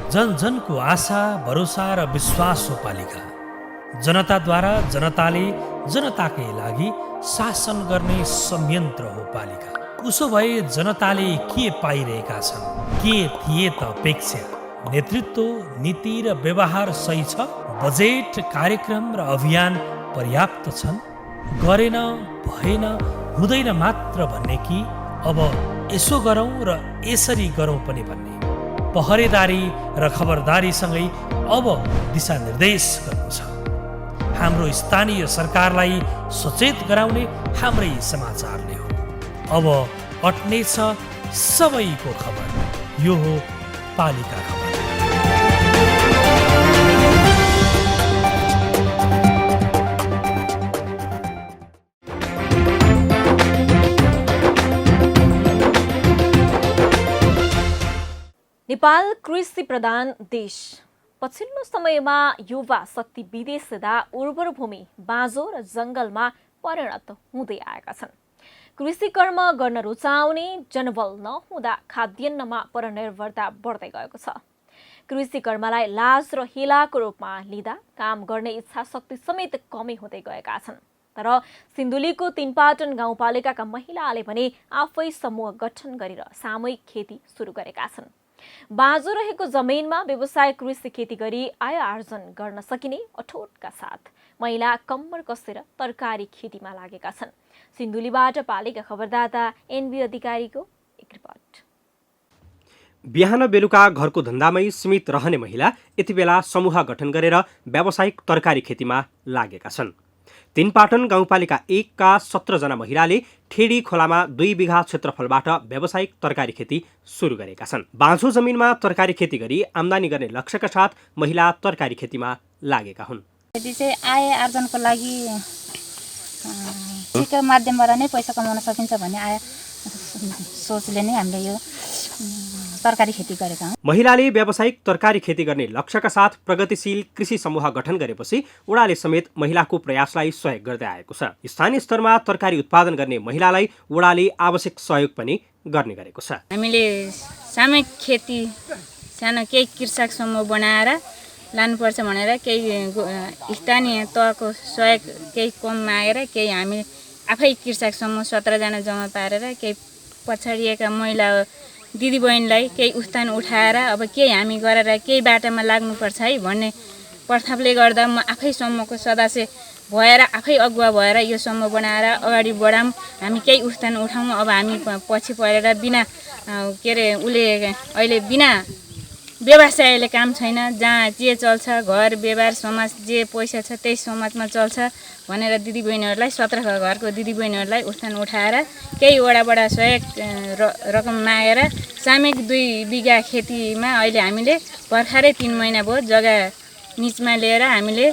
जन जनको आशा भरोसा र विश्वास हो पालिका। जनताद्वारा जनताले जनताकै लागि शासन गर्ने संयन्त्र हो पालिका। उसो भए जनताले के पाइरहेका छन्, के थिए त अपेक्षा? नेतृत्व, नीति र व्यवहार सही छ? बजेट, कार्यक्रम र अभियान पर्याप्त छन्? गरेन, भएन, हुँदैन मात्र भन्ने कि अब यसो गरौँ र यसरी गरौँ पनि भन्ने? पहरेदारी र खबरदारीसँगै अब दिशानिर्देश गर्नु छ। हाम्रो स्थानीय सरकारलाई सचेत गराउने हाम्रै समाचारले हो। अब अट्ने छ सबैको खबर, यो हो पालिका खबर। नेपाल कृषि प्रधान देश। पछिल्लो समयमा युवा शक्ति विदेश जाँदा उर्वर भूमि बाँझो र जङ्गलमा परिणत हुँदै आएका छन्। कृषि कर्म गर्न रुचाउने जनबल नहुँदा खाद्यान्नमा परनिर्भरता बढ्दै गएको छ। कृषि कर्मलाई लाज र हेलाको रूपमा लिँदा काम गर्ने इच्छा शक्ति समेत कमी हुँदै गएका छन्। तर सिन्धुलीको 3 पाटन गाउँपालिकाका महिलाले भने आफै समूह गठन गरेर सामूहिक खेती सुरु गरेका छन्। बाँझो रहेको जमिनमा व्यवसाय कृषि खेती गरी आय आर्जन गर्न सकिने अठोटका साथ महिला कम्मर कसेर तरकारी खेतीमा लागेका छन्। सिन्धुलीबाट पालिका खबरदाता एनबी अधिकारीको एक रिपोर्ट। बिहान बेलुका घरको धन्दामै सीमित रहने महिला यति बेला समूह गठन गरेर व्यावसायिक तरकारी खेतीमा लागेका छन्। 3 पाटन गाउँपालिका 1 का 17 जना महिलाले ठेडी खोलामा 2 बिघा क्षेत्रफलबाट व्यावसायिक तरकारी खेती सुरु गरेका छन्। बाँझो जमिनमा तरकारी खेती गरी आम्दानी गर्ने लक्ष्यका साथ महिला तरकारी खेतीमा लागेका हुन्। यदि चाहिँ आय आर्जनको लागि कृषिको माध्यमबाट नै पैसा कमाउन सकिन्छ भन्ने सोचले नै हामीले यो तरकारी खेती गरेका हौँ। महिलाले व्यावसायिक तरकारी खेती गर्ने लक्ष्यका साथ प्रगतिशील कृषि समूह गठन गरेपछि वडाले समेत महिलाको प्रयासलाई सहयोग गर्दै आएको छ। स्थानीय स्तरमा तरकारी उत्पादन गर्ने महिलालाई वडाले आवश्यक सहयोग पनि गर्ने गरेको छ। हामीले सामूहिक खेती सानो केही कृषक समूह बनाएर लानुपर्छ भनेर केही स्थानीय तहको सहयोग केही कम मागेर केही हामी आफै कृषक समूह 17 जना जम्मा पारेर केही पछाडिएका महिला दिदीबहिनीलाई केही उत्थान उठाएर अब केही हामी गरेर केही बाटोमा लाग्नुपर्छ है भन्ने प्रस्तावले गर्दा म आफै समूहको सदस्य भएर आफै अगुवा भएर यो समूह बनाएर अगाडि बढाउँ, हामी केही उत्थान उठाउँ। अब हामी पछि परेर बिना के अरे उसले अहिले बिना व्यवसायले काम छैन, जहाँ जे चल्छ घर व्यवहार समाज जे पैसा छ त्यही समाजमा चल्छ भनेर दिदीबहिनीहरूलाई 17 घरको दिदीबहिनीहरूलाई उत्थान उठाएर केही वडाबाट सहयोग रकम मागेर सामूहिक 2 बिघा खेतीमा अहिले हामीले भर्खरै 3 महिना भयो जग्गा निचमा लिएर हामीले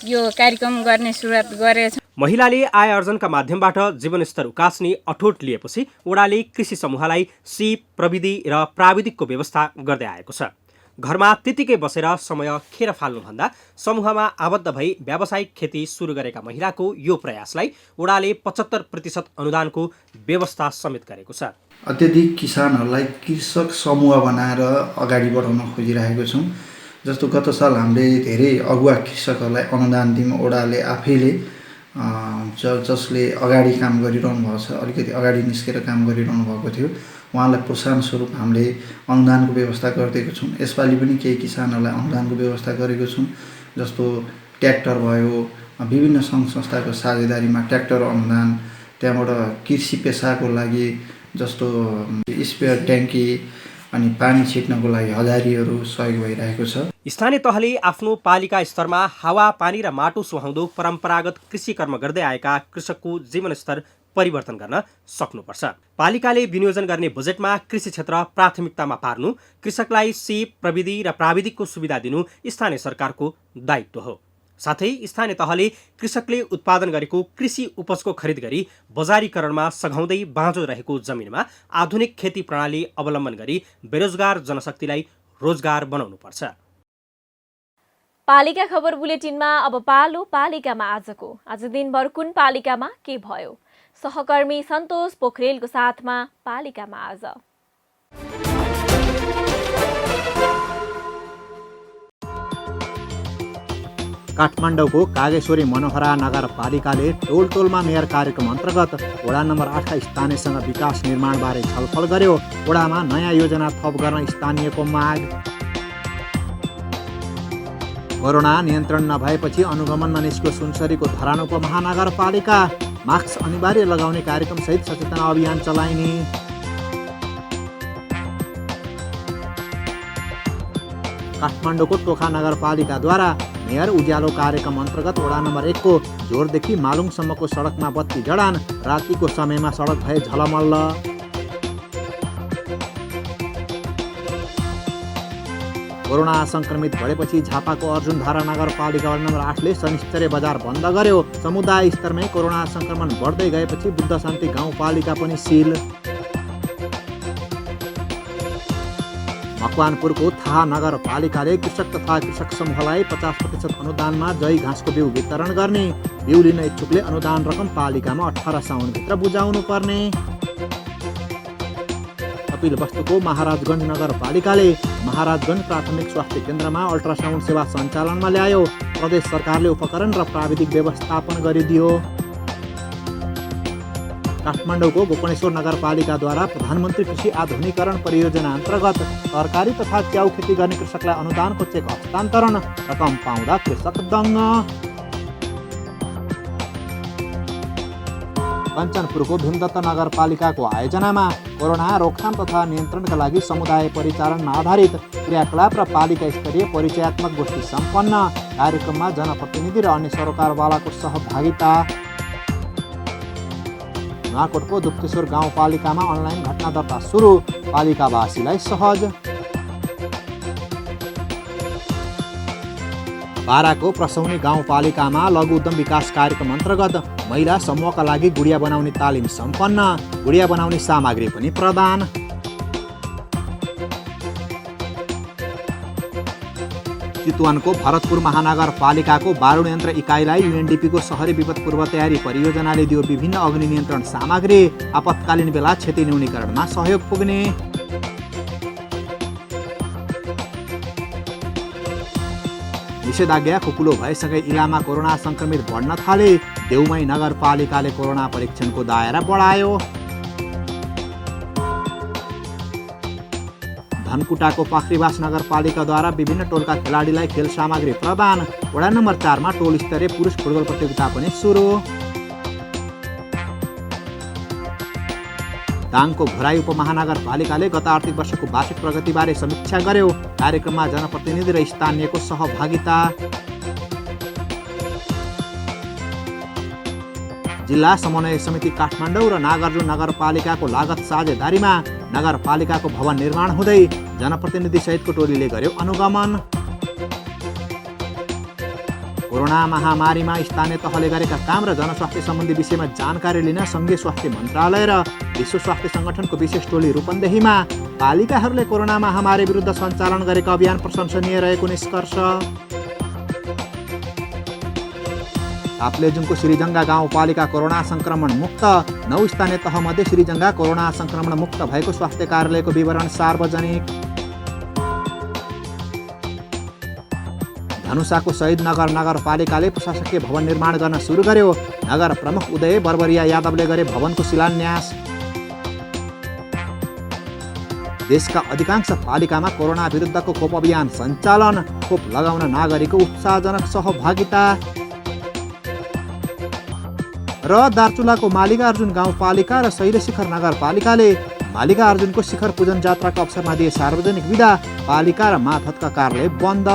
यो कार्यक्रम गर्ने सुरुवात गरेका छौँ। महिलाले आय आर्जनका माध्यमबाट जीवनस्तर उकास्ने अठोट लिएपछि वडाले कृषि समूहलाई सिप, प्रविधि र प्राविधिकको व्यवस्था गर्दै आएको छ। घरमा त्यतिकै बसेर समय खेर फाल्नुभन्दा समूहमा आबद्ध भई व्यावसायिक खेती सुरु गरेका महिलाको यो प्रयासलाई वडाले 75% अनुदानको व्यवस्था समेत गरेको छ। अत्यधिक किसानहरूलाई कृषक समूह बनाएर अगाडि बढाउन खोजिरहेको छौँ। जस्तो गत साल हामीले धेरै अगुवा कृषकहरूलाई अनुदान दियौँ। वडाले आफैले जसले अगाडि काम गरिरहनु भएको छ, अलिकति अगाडि निस्केर काम गरिरहनु भएको थियो, उहाँलाई प्रोत्साहन स्वरूप हामीले अनुदानको व्यवस्था गरिदिएको छौँ। यसपालि पनि केही किसानहरूलाई अनुदानको व्यवस्था गरेको छौँ। जस्तो ट्र्याक्टर भयो, विभिन्न सङ्घ संस्थाको साझेदारीमा ट्र्याक्टर अनुदान, त्यहाँबाट कृषि पेसाको लागि जस्तो स्पेयर ट्याङ्की अनि पानी छिट्नको लागि हजारीहरू सहयोग भइरहेको छ। स्थानीय तहले आफ्नो पालिका स्तरमा हावा, पानी र माटो सुहाउँदो परम्परागत कृषि कर्म गर्दै आएका कृषकको जीवनस्तर परिवर्तन गर्न सक्नुपर्छ। पालिकाले विनियोजन गर्ने बजेटमा कृषि क्षेत्र प्राथमिकतामा पार्नु, कृषकलाई सिप, प्रविधि र प्राविधिकको सुविधा दिनु स्थानीय सरकारको दायित्व हो। साथै स्थानीय तहले कृषकले उत्पादन गरेको कृषि उपजको खरिद गरी बजारीकरणमा सघाउँदै बाँझो रहेको जमिनमा आधुनिक खेती प्रणाली अवलम्बन गरी बेरोजगार जनशक्तिलाई रोजगार बनाउनुपर्छ। पालिका खबर बुलेटिनमा अब पालो पालिकामा आज दिनभर कुन पालिकामा के भयो? सहकर्मी सन्तोष पोखरेलको साथमा पालिकामा आज। काठमाडौँको कागेश्वरी मनोहरा नगरपालिकाले टोल टोलमा मेयर कार्यक्रम अन्तर्गत वडा नम्बर 8 स्थानीयसँग विकास निर्माणबारे छलफल गर्यो। वडामा नयाँ योजना थप गर्न स्थानीयको माग। कोरोना नियन्त्रण नभएपछि अनुगमन ननिस्क्यो सुनसरीको धरान उपमहानगरपालिका। मास्क अनिवार्य लगाउने कार्यक्रमसहित सचेतना अभियान चलाइने। काठमाडौँको टोखा नगरपालिकाद्वारा मेयर उज्यालो कार्यक्रम अन्तर्गत वडा नम्बर 1 को जोरदेखि मालुङसम्मको सडकमा बत्ती जडान। रातिको समयमा सडक भए झलमल्ल। कोरोना संक्रमित भएपछि झापाको अर्जुनधारा नगरपालिका वडा नम्बर 8 ले शनिश्चर्य बजार बन्द गर्यो। समुदाय स्तरमै कोरोना संक्रमण बढ्दै गएपछि बुद्ध शान्ति गाउँपालिका पनि सिल। मकवानपुरको थाहा नगरपालिकाले कृषक तथा कृषक समूहलाई 50% अनुदानमा जई घाँसको बिउ वितरण गर्ने। बिउ लिन इच्छुकले अनुदान रकम पालिकामा 18 साउनभित्र बुझाउनु पर्ने। कपिलवस्तुको महाराजगञ्ज नगरपालिकाले महाराजगञ्ज प्राथमिक स्वास्थ्य केन्द्रमा अल्ट्रासाउन्ड सेवा सञ्चालनमा ल्यायो। प्रदेश सरकारले उपकरण र प्राविधिक व्यवस्थापन गरिदियो। काठमाडौँको गोकर्णेश्वर नगरपालिकाद्वारा प्रधानमन्त्री कृषि आधुनिकीकरण परियोजना अन्तर्गत तरकारी तथा च्याउ खेती गर्ने कृषकलाई अनुदानको चेक हस्तान्तरण। रकम पाउँदा कृषक दङ्ग। कञ्चनपुरको भीमदत्त नगरपालिकाको आयोजनामा कोरोना रोकथाम तथा नियन्त्रणका लागि समुदाय परिचालनमा आधारित क्रियाकलाप र पालिका स्तरीय परिचयात्मक गोष्ठी सम्पन्न। कार्यक्रममा जनप्रतिनिधि र अन्य सरोकारवालाको सहभागिता। नुवाकोटको दुप्तेश्वर गाउँपालिकामा अनलाइन घटना दर्ता सुरु। पालिकावासीलाई सहज। बाराको प्रसौनी गाउँपालिकामा लघु उद्यम विकास कार्यक्रम अन्तर्गत महिला समूहका लागि गुडिया बनाउने तालिम सम्पन्न। गुडिया बनाउने सामग्री पनि प्रदान। चितवनको भरतपुर महानगरपालिकाको बारुण यन्त्र इकाइलाई युएनडिपीको सहरी विपद पूर्व तयारी परियोजनाले दियो विभिन्न अग्नि नियन्त्रण सामग्री। आपतकालीन बेला क्षति न्यूनीकरणमा सहयोग पुग्ने। निषेधाज्ञा खुकुलो भएसँगै इलाममा कोरोना संक्रमित बढ्न थाले। देउमाई नगरपालिकाले कोरोना परीक्षणको दायरा बढायो। धनकुटाको पाखरीबास नगरपालिकाद्वारा विभिन्न टोलका खेलाडीलाई खेल सामग्री प्रदान। वडा नम्बर 4 मा टोल स्तरीय पुरुष फुटबल प्रतियोगिता पनि सुरु। दाङको घोराई उपमहानगरपालिकाले गत आर्थिक वर्षको वार्षिक प्रगतिबारे समीक्षा गर्यो। कार्यक्रममा जनप्रतिनिधि र स्थानीयको सहभागिता। जिल्ला समन्वय समिति काठमाडौँ र नागार्जुन नगरपालिकाको लागत साझेदारीमा नगरपालिकाको भवन निर्माण हुँदै जनप्रतिनिधि सहितको टोलीले गर्यो अनुगमन। कोरोना महामारीमा स्थानीय तहले गरेका काम र जनस्वास्थ्य सम्बन्धी विषयमा जानकारी लिन सङ्घीय स्वास्थ्य मन्त्रालय र विश्व स्वास्थ्य सङ्गठनको विशेष टोली रूपन्देहीमा। पालिकाहरूले कोरोना महामारी विरुद्ध सञ्चालन गरेका अभियान प्रशंसनीय रहेको निष्कर्ष। ताप्लेजुङको श्रीजङ्गा गाउँपालिका कोरोना संक्रमण मुक्त। 9 स्थानीय तहमध्ये श्रीजङ्गा कोरोना संक्रमण मुक्त भएको स्वास्थ्य कार्यालयको विवरण सार्वजनिक। धनुषाको शहीद नगर नगरपालिकाले प्रशासकीय भवन निर्माण गर्न सुरु गर्यो। नगर प्रमुख उदय बर्बरिया यादवले गरे भवनको शिलान्यास। देशका अधिकांश पालिकामा कोरोना विरुद्धको खोप अभियान सञ्चालन। खोप लगाउन नागरिकको उत्साहजनक सहभागिता। र दार्चुलाको मालिकार्जुन गाउँपालिका र शैलशिखर नगरपालिकाले मालिकार्जुनको शिखर पूजन जात्राको अवसरमा दिए सार्वजनिक विदा। पालिका र मातहतका कार्यालय बन्द।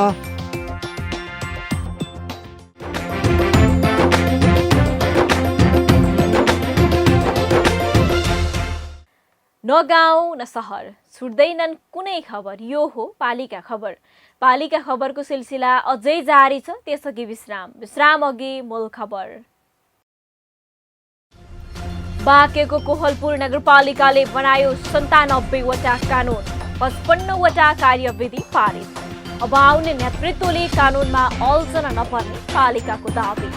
न गाउँ न सहर छुट्दैनन् कुनै खबर। यो हो पालिका खबर। पालिका खबरको सिलसिला अझै जारी छ। त्यसअघि विश्राम अघि मूल खबर। बाँकेको कोहलपुर नगरपालिकाले बनायो 97वटा कानुन, 55वटा कार्यविधि पारित। अब आउने नेतृत्वले कानुनमा अल्झन नपर्ने पालिकाको दावी।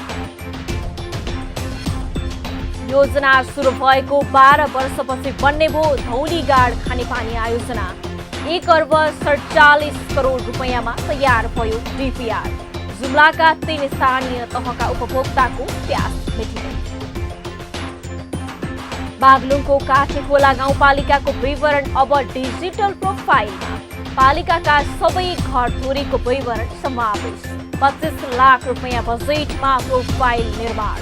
योजना सुरु भएको 12 वर्षपछि बन्ने भो धौलीगाड खानेपानी आयोजना। 1 अर्ब 47 करोड रुपियाँमा तयार भयो डिपिआर। जुम्लाका 3 स्थानीय तहका उपभोक्ताको प्यास मेटिने। बागलुङको काठेखोला गाउँपालिकाको विवरण अब डिजिटल प्रोफाइलमा। पालिकाका सबै घरधुरीको विवरण समावेश। 25 लाख रुपियाँ बजेटमा प्रोफाइल निर्माण।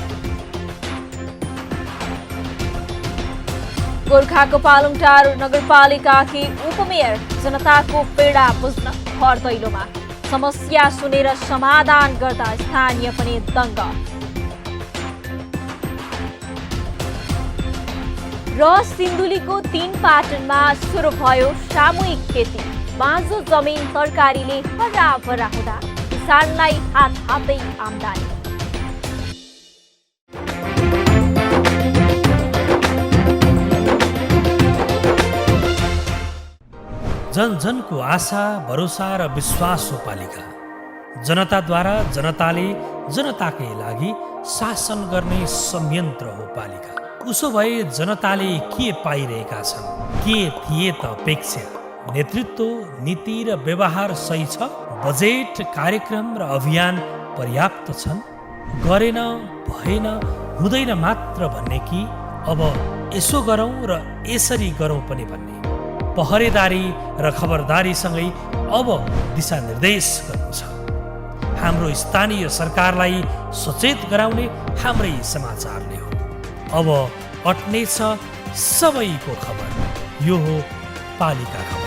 गोर्खाको पालुङटार नगरपालिकाकी उपमेयर जनताको पीडा बुझ्न घर दैलोमा। समस्या सुनेर समाधान गर्दा स्थानीय पनि दङ्ग। र सिन्धुलीको 3 पाटनमा सुरु भयो सामूहिक खेती। बाँझो जमिन तरकारीले हराभरा हुँदा किसानलाई हातै आम्दानी। जन जनको आशा भरोसा र विश्वास हो पालिका। जनताद्वारा जनताले जनताकै लागि शासन गर्ने संयन्त्र हो पालिका। उसो भए जनताले के पाइरहेका छन्? के थिए त अपेक्षा? नेतृत्व, नीति र व्यवहार सही छ? बजेट, कार्यक्रम र अभियान पर्याप्त छन्? गरेन, भएन, हुँदैन मात्र भन्ने कि अब यसो गरौँ र यसरी गरौँ पनि भन्ने? पहरेदारी र खबरदारीसँगै अब दिशानिर्देश गर्नु छ। हाम्रो स्थानीय सरकारलाई सचेत गराउने हाम्रै समाचारले हो। अब अट्नेछ सबैको खबर। यो हो पालिका खबर।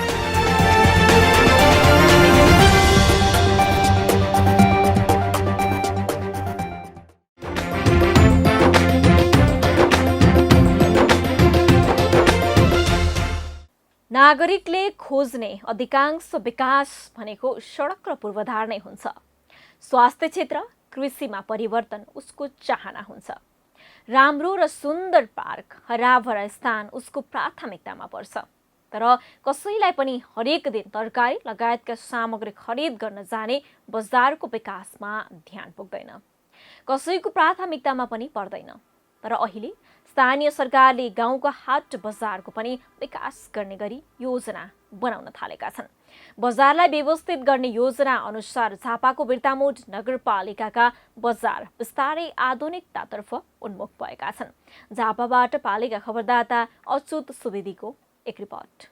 नागरिकले खोज्ने अधिकांश विकास भनेको सडक र पूर्वाधार नै हुन्छ। स्वास्थ्य क्षेत्र, कृषिमा परिवर्तन उसको चाहना हुन्छ। राम्रो र सुन्दर पार्क, हराभरा स्थान उसको प्राथमिकतामा पर्छ। तर कसैलाई पनि हरेक दिन तरकारी लगायतका सामग्री खरिद गर्न जाने बजारको विकासमा ध्यान पुग्दैन, कसैको प्राथमिकतामा पनि पर्दैन। तर अहिले स्थानीय सरकारले गाउँका हाट बजारको पनि विकास गर्ने गरी योजना बनाउन थालेका छन्। बजारलाई व्यवस्थित गर्ने योजना अनुसार झापाको बिर्तामोड नगरपालिकाका बजार बिस्तारै आधुनिकतातर्फ उन्मुख भएका छन्। झापाबाट पालिका खबरदाता अच्युत सुवेदीको एक रिपोर्ट।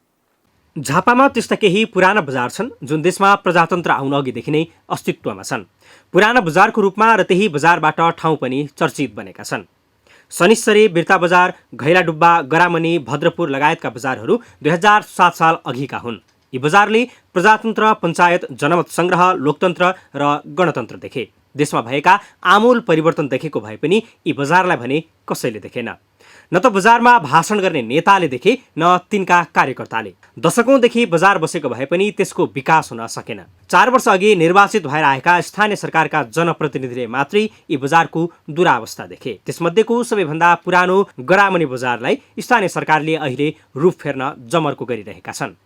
झापामा त्यस्ता केही पुराना बजार छन् जुन देशमा प्रजातन्त्र आउन अघिदेखि नै अस्तित्वमा छन्। पुराना बजारको रूपमा र त्यही बजारबाट ठाउँ पनि चर्चित बनेका छन्। शनिश्चरी, बिर्ता बजार, घैलाडुब्बा, गरामनी, भद्रपुर लगायतका बजारहरू 2007 साल अघिका हुन्। यी बजारले प्रजातन्त्र, पञ्चायत, जनमत सङ्ग्रह, लोकतन्त्र र गणतन्त्र देखे। देशमा भएका आमूल परिवर्तन देखेको भए पनि यी बजारलाई भने कसैले देखेन। न त बजारमा भाषण गर्ने नेताले देखे, न तिनका कार्यकर्ताले। दशकौंदेखि बजार बसेको भए पनि त्यसको विकास हुन सकेन। 4 वर्ष अघि निर्वाचित भएर आएका स्थानीय सरकारका जनप्रतिनिधिले मात्रै यी बजारको दुरावस्था देखे। त्यसमध्येको सबैभन्दा पुरानो गरामनी बजारलाई स्थानीय सरकारले अहिले रूप फेर्न जमर्को गरिरहेका छन्।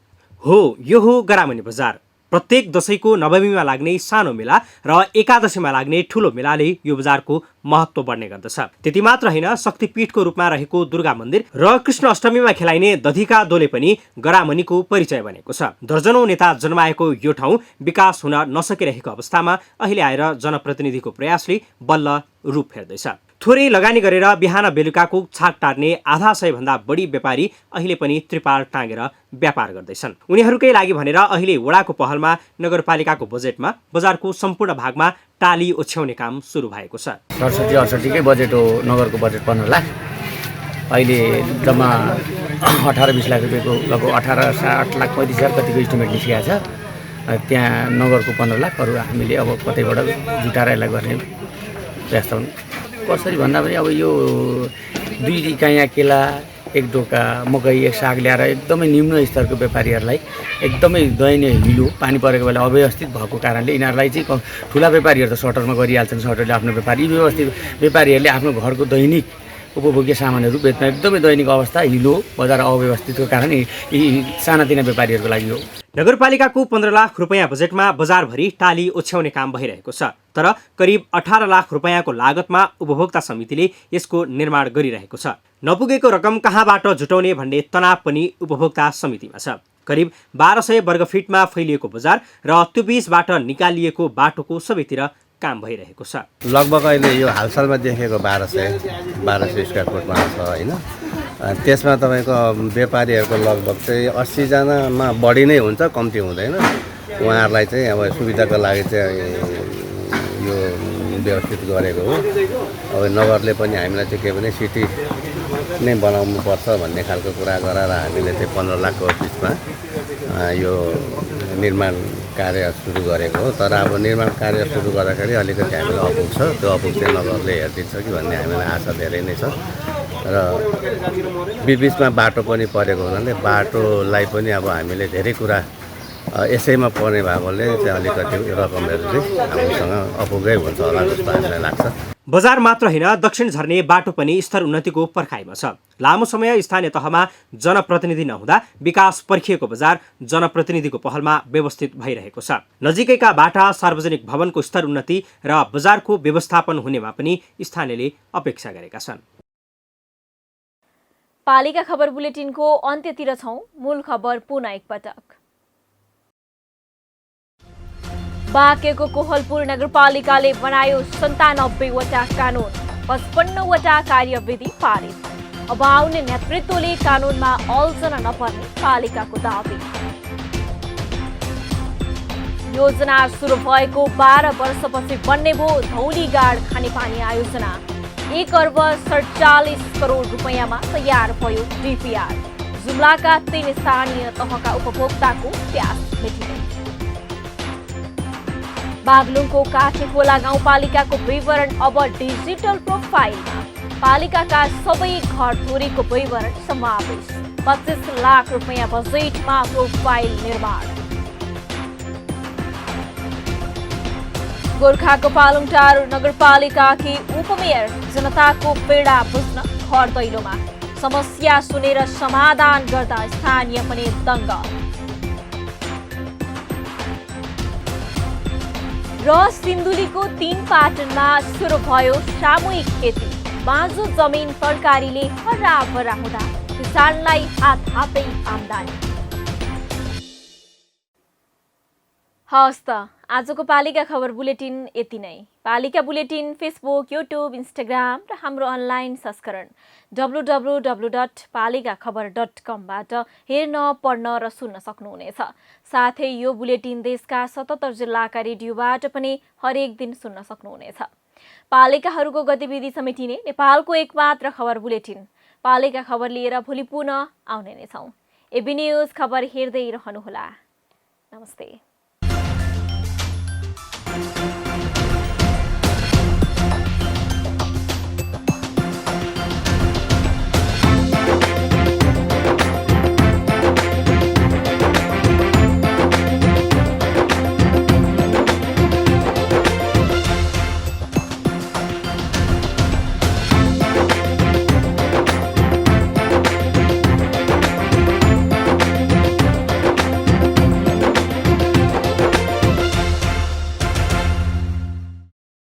हो, यो हो गरामनी बजार। प्रत्येक दशैंको नवमीमा लाग्ने सानो मेला र एकादशीमा लाग्ने ठूलो मेलाले यो बजारको महत्त्व बढ्ने गर्दछ। त्यति मात्र होइन, शक्तिपीठको रूपमा रहेको दुर्गा मन्दिर र कृष्ण अष्टमीमा खेलाइने दधिका दोले पनि गरामनीको परिचय बनेको छ। दर्जनौं नेता जन्माएको यो ठाउँ विकास हुन नसकिरहेको अवस्थामा अहिले आएर जनप्रतिनिधिको प्रयासले बल्ल रूप फेर्दैछ। थोरै लगानी गरेर बिहान बेलुकाको छाक टार्ने 1/2 भन्दा बढी व्यापारी अहिले पनि त्रिपाल टाँगेर व्यापार गर्दैछन्। उनीहरूकै लागि भनेर अहिले वडाको पहलमा नगरपालिकाको बजेटमा बजारको सम्पूर्ण भागमा टाली ओछ्याउने काम सुरु भएको छ। 67-68 बजेट हो नगरको बजेट 15 लाख। अहिले जम्मा 18-20 लाख रुपियाँको लगभग 18-8 लाख 35 हजार कतिको इस्टिमेट निस्किएको छ। त्यहाँ नगरको 15 लाख, अरू हामीले अब कतैबाट जुटाएर यसलाई गर्ने प्रयास छौँ। कसरी भन्दा पनि अब यो 2 इकाइयाँ केला, 1 डोका मकै, 1 साग ल्याएर एकदमै निम्न स्तरको व्यापारीहरूलाई एकदमै दयनीय हिलो पानी परेको बेला अव्यवस्थित भएको कारणले यिनीहरूलाई चाहिँ ठुला व्यापारीहरू त सटरमा गरिहाल्छन्, सटरले आफ्नो व्यापार। यी व्यवस्थित व्यापारीहरूले आफ्नो घरको दैनिक उपभोग्य सामानहरू बेच्न एकदमै दैनिक अवस्था, हिलो बजार अव्यवस्थितको कारण यी सानातिना व्यापारीहरूको लागि हो। नगरपालिकाको 15 लाख रुपैयाँ बजेटमा बजारभरि टाली ओछ्याउने काम भइरहेको छ। तर करिब 18 लाख रुपैयाँको लागतमा उपभोक्ता समितिले यसको निर्माण गरिरहेको छ। नपुगेको रकम कहाँबाट जुटाउने भन्ने तनाव पनि उपभोक्ता समितिमा छ। करिब 1200 वर्ग फिटमा फैलिएको बजार र त्यो बीचबाट निकालिएको बाटोको सबैतिर काम भइरहेको छ। लगभग अहिले यो हालसालमा देखेको 1200 स्क्वायर फुटमा छ होइन। त्यसमा तपाईँको व्यापारीहरूको लगभग चाहिँ 80 जनामा बढी नै हुन्छ, कम्ती हुँदैन। उहाँहरूलाई चाहिँ अब सुविधाको लागि चाहिँ यो व्यवस्थित गरेको हो। अब नगरले पनि हामीलाई चाहिँ के भने सिटी नै बनाउनु पर्छ भन्ने खालको कुरा गरेर हामीले चाहिँ 15 लाखको बिचमा यो निर्माण कार्य सुरु गरेको हो। तर अब निर्माण कार्य सुरु गर्दाखेरि अलिकति हामीलाई अपुग छ। त्यो अपुग चाहिँ नगरले हेरिदिन्छ कि भन्ने हामीलाई आशा धेरै नै छ। र बिचमा बाटो पनि परेको हुनाले बाटोलाई पनि अब हामीले धेरै कुरा यसैमा पर्ने भएकोले चाहिँ अलिकति रकमहरू चाहिँ हामीसँग अपुगै हुन्छ होला जस्तो हामीलाई लाग्छ। बजार मात्र होइन, दक्षिण झर्ने बाटो पनि स्तर उन्नतिको पर्खाइमा छ। लामो समय स्थानीय तहमा जनप्रतिनिधि नहुँदा विकास पर्खिएको बजार जनप्रतिनिधिको पहलमा व्यवस्थित भइरहेको छ। नजिकैका बाटा, सार्वजनिक भवनको स्तर उन्नति र बजारको व्यवस्थापन हुनेमा पनि स्थानीयले अपेक्षा गरेका छन्। पालिका खबर बुलेटिनको अन्त्यतिर छौं। मूल खबर पुनः एकपटक। बाँकेको कोहलपुर नगरपालिकाले बनायो 97 वटा कानून, 55 वटा कार्यविधि पारित। अब आउने नेतृत्वले कानूनमा अल्झन नपर्ने पालिकाको दावी। योजना सुरु भएको 12 वर्षपछि बन्ने भो धौलीगाड खानेपानी आयोजना। 1 अर्ब 47 करोड रुपैयाँमा तयार भयो डिपिआर। जुम्लाका 3 स्थानीय तहका उपभोक्ताको प्यास मेटिने। बागलुङको काठेखोला गाउँपालिकाको विवरण अब डिजिटल प्रोफाइलमा। पालिकाका सबै घरधुरीको विवरण समावेश। 25 लाख रुपैयाँ बजेटमा प्रोफाइल निर्माण। गोर्खाको पालुङटार नगरपालिकाकी उपमेयर जनताको पीडा बुझ्न घर दैलोमा। समस्या सुनेर समाधान गर्दा स्थानीय पनि दङ्ग। र सिन्धुलीको 3 पाटनमा सुरु भयो सामूहिक खेती। बाँझो जमिन तरकारीले हराभरा हुँदा किसानलाई हातै आम्दानी। हवस् त आजको पालिका खबर बुलेटिन यति नै। पालिका बुलेटिन फेसबुक, युट्युब, इन्स्टाग्राम र हाम्रो अनलाइन संस्करण www.palikakhbar.com बाट हेर्न, पढ्न र सुन्न सक्नुहुनेछ। साथै यो बुलेटिन देशका 77 जिल्लाका रेडियोबाट पनि हरेक दिन सुन्न सक्नुहुनेछ। पालिकाहरूको गतिविधि समेटिने नेपालको एकमात्र खबर बुलेटिन पालिका खबर लिएर भोलि पुनः आउने नै छौँ। एबी न्युज खबर हेर्दै रहनुहोला। नमस्ते।